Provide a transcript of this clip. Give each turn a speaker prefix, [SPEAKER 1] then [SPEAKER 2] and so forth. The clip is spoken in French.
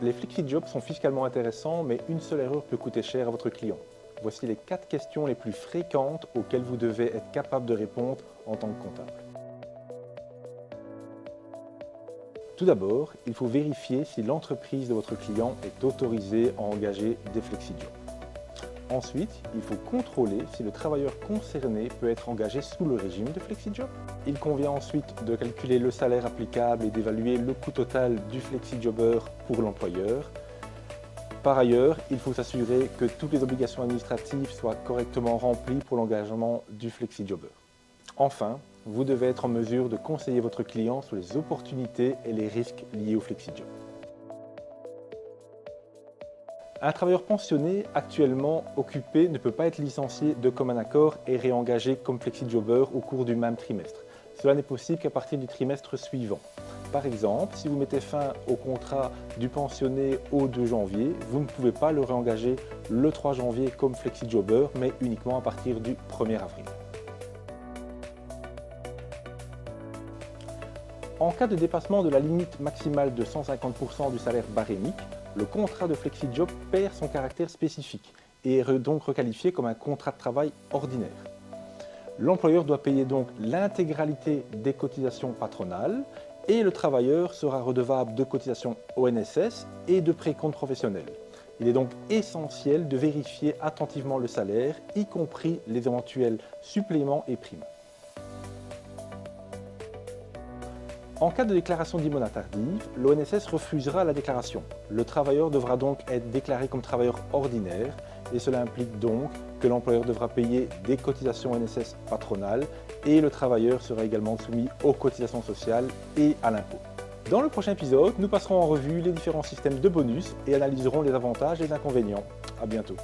[SPEAKER 1] Les FlexiJobs sont fiscalement intéressants, mais une seule erreur peut coûter cher à votre client. Voici les 4 questions les plus fréquentes auxquelles vous devez être capable de répondre en tant que comptable. Tout d'abord, il faut vérifier si l'entreprise de votre client est autorisée à engager des FlexiJobs. Ensuite, il faut contrôler si le travailleur concerné peut être engagé sous le régime de FlexiJob. Il convient ensuite de calculer le salaire applicable et d'évaluer le coût total du FlexiJobber pour l'employeur. Par ailleurs, il faut s'assurer que toutes les obligations administratives soient correctement remplies pour l'engagement du FlexiJobber. Enfin, vous devez être en mesure de conseiller votre client sur les opportunités et les risques liés au FlexiJob. Un travailleur pensionné actuellement occupé ne peut pas être licencié de commun accord et réengagé comme FlexiJobber au cours du même trimestre. Cela n'est possible qu'à partir du trimestre suivant. Par exemple, si vous mettez fin au contrat du pensionné au 2 janvier, vous ne pouvez pas le réengager le 3 janvier comme FlexiJobber, mais uniquement à partir du 1er avril. En cas de dépassement de la limite maximale de 150% du salaire barémique, le contrat de FlexiJob perd son caractère spécifique et est donc requalifié comme un contrat de travail ordinaire. L'employeur doit payer donc l'intégralité des cotisations patronales et le travailleur sera redevable de cotisations ONSS et de précompte professionnel. Il est donc essentiel de vérifier attentivement le salaire, y compris les éventuels suppléments et primes. En cas de déclaration d'IMONA tardive, l'ONSS refusera la déclaration. Le travailleur devra donc être déclaré comme travailleur ordinaire et cela implique donc que l'employeur devra payer des cotisations ONSS patronales et le travailleur sera également soumis aux cotisations sociales et à l'impôt. Dans le prochain épisode, nous passerons en revue les différents systèmes de bonus et analyserons les avantages et les inconvénients. À bientôt.